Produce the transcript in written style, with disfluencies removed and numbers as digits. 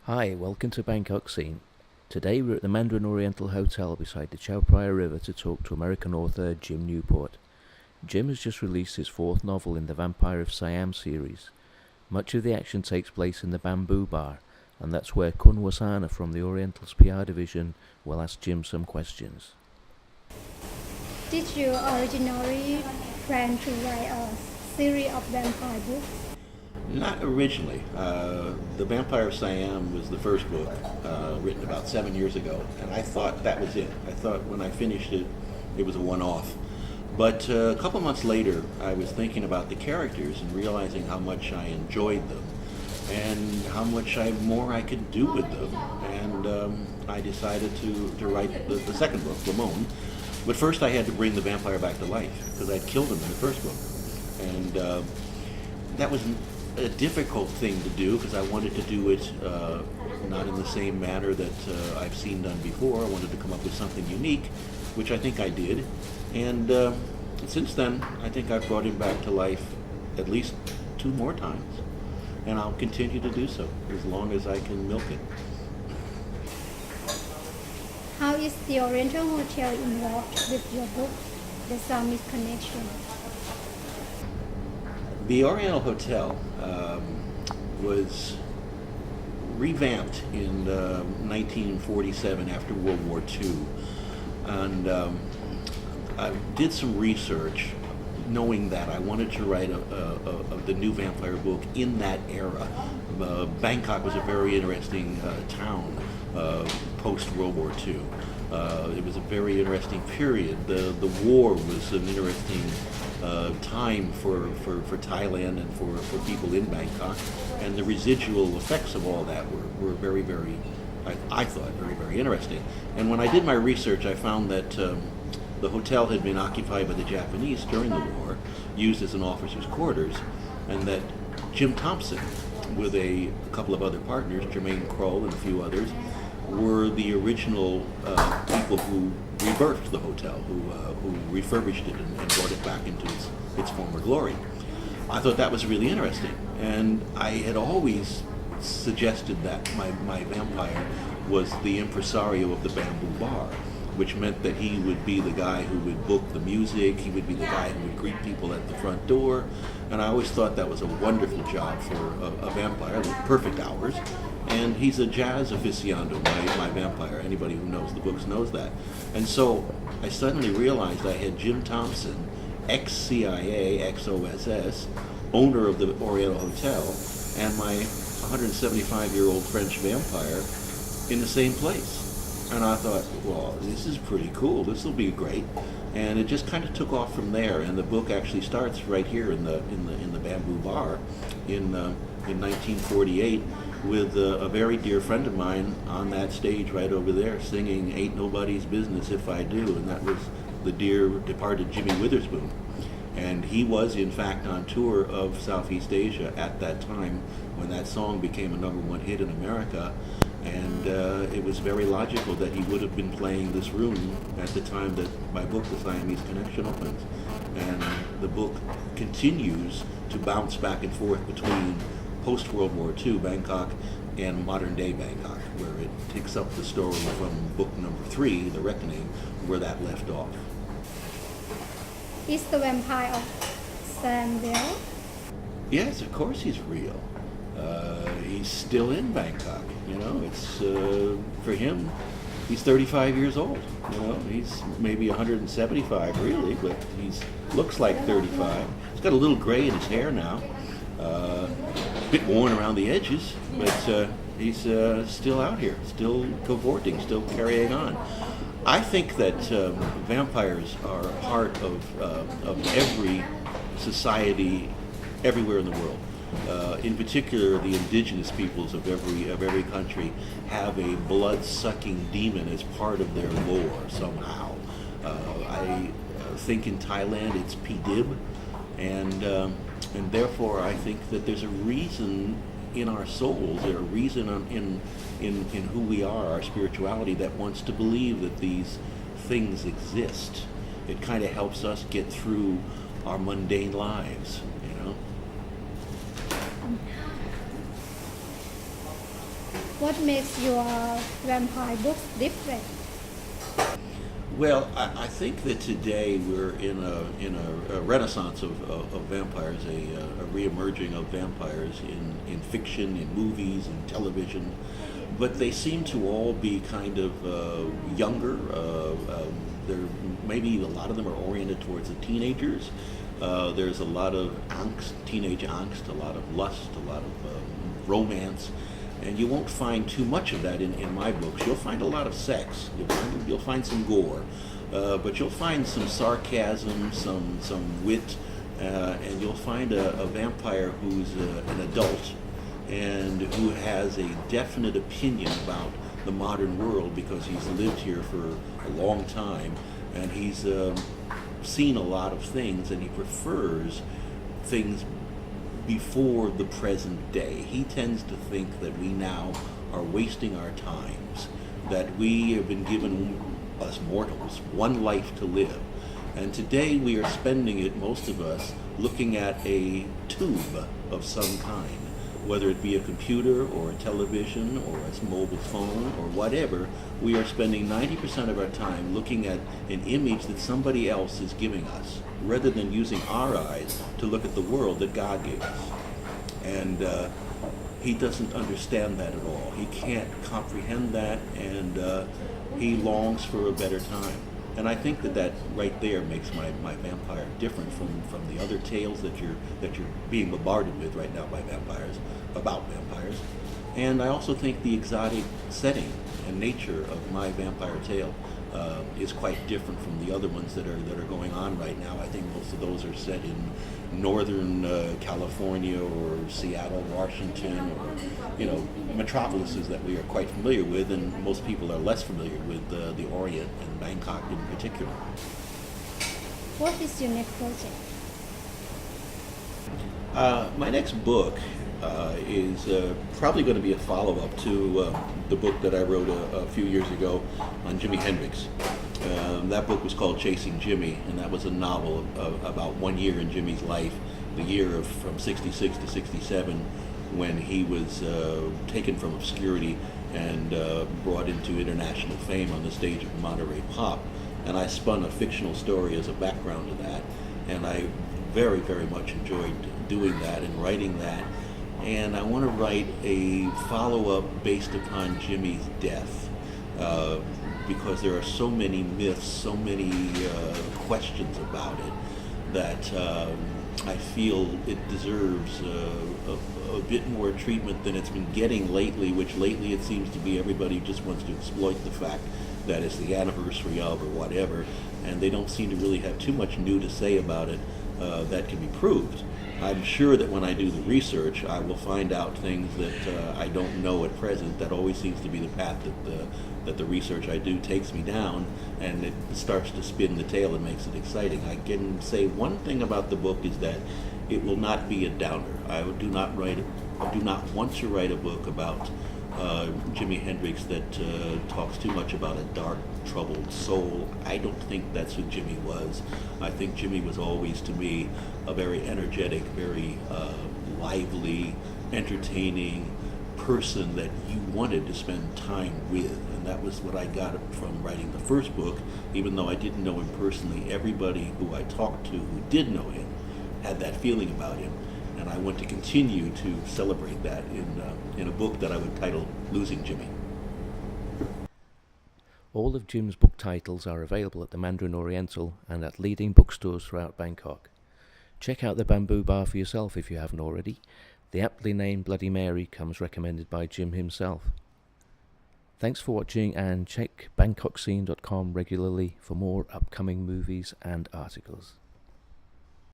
Hi, welcome to Bangkok Scene. Today we're at the Mandarin Oriental Hotel beside the Chao Phraya River to talk to American author Jim Newport. Jim has just released his fourth novel in the Vampire Siam series. Much of the action takes place in the Bamboo Bar, and that's where Kun Wasana from the Oriental's PR division will ask Jim some questions. Did you originally plan to write a series of vampire books? Not originally. The Vampire Siam was the first book, written about 7 years ago, and I thought that was it. I thought when I finished it, it was a one-off. But a couple months later, I was thinking about the characters and realizing how much I enjoyed them and how much more I could do with them. And I decided to write the second book, Ramon. But first I had to bring the vampire back to life because I'd killed him in the first book. And that was a difficult thing to do because I wanted to do it not in the same manner that I've seen done before. I wanted to come up with something unique, which I think I did. And since then, I think I've brought him back to life at least 2 more times. And I'll continue to do so as long as I can milk it. How is the Oriental Hotel involved with your book, The Siamese Connection? The Oriental Hotel was revamped in 1947 after World War II. And I did some research knowing that I wanted to write the new vampire book in that era. Bangkok was a very interesting town post-World War II. It was a very interesting period. The war was an interesting time for Thailand and for people in Bangkok, and the residual effects of all that were very, very, I thought, very, very interesting. And when I did my research, I found that the hotel had been occupied by the Japanese during the war, used as an officer's quarters, and that Jim Thompson, with a couple of other partners, Jermaine Kroll and a few others, were the original people who rebirthed the hotel, who refurbished it and brought it back into its former glory. I thought that was really interesting, and I had always suggested that my vampire was the impresario of the Bamboo Bar, which meant that he would be the guy who would book the music, he would be the guy who would greet people at the front door, and I always thought that was a wonderful job for a vampire with perfect hours. And he's a jazz aficionado, my vampire. Anybody who knows the books knows that. And so I suddenly realized I had Jim Thompson, ex-CIA, ex-OSS, owner of the Oriental Hotel, and my 175-year-old French vampire in the same place. And I thought, well, this is pretty cool. This will be great. And it just kind of took off from there. And the book actually starts right here in the Bamboo Bar in 1948 with a very dear friend of mine on that stage right over there singing "Ain't Nobody's Business If I Do," and that was the dear departed Jimi Witherspoon. And he was in fact on tour of Southeast Asia at that time when that song became a #1 hit in America. And it was very logical that he would have been playing this room at the time that my book, The Siamese Connection, opens. And the book continues to bounce back and forth between post-World War II Bangkok and modern-day Bangkok, where it picks up the story from book number 3, The Reckoning, where that left off. Is the vampire of Siam real? Yes, of course he's real. He's still in Bangkok. You know, it's for him. He's 35 years old. You know, he's maybe 175 really, but he looks like 35. He's got a little gray in his hair now, a bit worn around the edges, but he's still out here, still cavorting, still carrying on. I think that vampires are part of every society everywhere in the world. In particular, the indigenous peoples of every country have a blood-sucking demon as part of their lore somehow. I think in Thailand it's Pidib, and therefore I think that there's a reason in our souls, there's a reason in who we are, our spirituality, that wants to believe that these things exist. It kind of helps us get through our mundane lives, you know. What makes your vampire books different? Well, I think that today we're in a renaissance of vampires, a reemerging of vampires in fiction, in movies, in television, but they seem to all be kind of younger. They're maybe a lot of them are oriented towards the teenagers. There's a lot of angst, teenage angst, a lot of lust, a lot of romance. And you won't find too much of that in my books. You'll find a lot of sex. You'll find some gore, but you'll find some sarcasm, some wit, and you'll find a vampire who's an adult and who has a definite opinion about the modern world because he's lived here for a long time and he's seen a lot of things and he prefers things before the present day. He tends to think that we now are wasting our times, that we have been given, us mortals, one life to live. And today we are spending it, most of us, looking at a tube of some kind, whether it be a computer or a television or a mobile phone or whatever. We are spending 90% of our time looking at an image that somebody else is giving us, rather than using our eyes to look at the world that God gave us. And he doesn't understand that at all. He can't comprehend that, and he longs for a better time. And I think that right there makes my vampire different from the other tales that you're being bombarded with right now by vampires, about vampires. And I also think the exotic setting and nature of my vampire tale is quite different from the other ones that are going on right now. I think most of those are set in northern California or Seattle, Washington, or metropolises that we are quite familiar with, and most people are less familiar with the Orient and Bangkok in particular. What is your next project? My next book is probably going to be a follow-up to the book that I wrote a few years ago on Jimi Hendrix. That book was called Chasing Jimi, and that was a novel about 1 year in Jimi's life, the year from 66 to 67, when he was taken from obscurity and brought into international fame on the stage of Monterey Pop. And I spun a fictional story as a background to that, and I very, very much enjoyed doing that and writing that. And I want to write a follow-up based upon Jimi's death, because there are so many myths, so many questions about it, that I feel it deserves a bit more treatment than it's been getting lately, which lately it seems to be everybody just wants to exploit the fact that it's the anniversary of or whatever, and they don't seem to really have too much new to say about it that can be proved. I'm sure that when I do the research, I will find out things that I don't know at present. That always seems to be the path that the research I do takes me down, and it starts to spin the tale and makes it exciting. I can say one thing about the book is that it will not be a downer. I do not want to write a book about Jimi Hendrix that talks too much about a dark, troubled soul. I don't think that's who Jimi was. I think Jimi was always, to me, a very energetic, very lively, entertaining person that you wanted to spend time with. And that was what I got from writing the first book. Even though I didn't know him personally, everybody who I talked to who did know him had that feeling about him. And I want to continue to celebrate that in a book that I would title Losing Jimi. All of Jim's book titles are available at the Mandarin Oriental and at leading bookstores throughout Bangkok. Check out the Bamboo Bar for yourself if you haven't already. The aptly named Bloody Mary comes recommended by Jim himself. Thanks for watching, and check BangkokScene.com regularly for more upcoming movies and articles.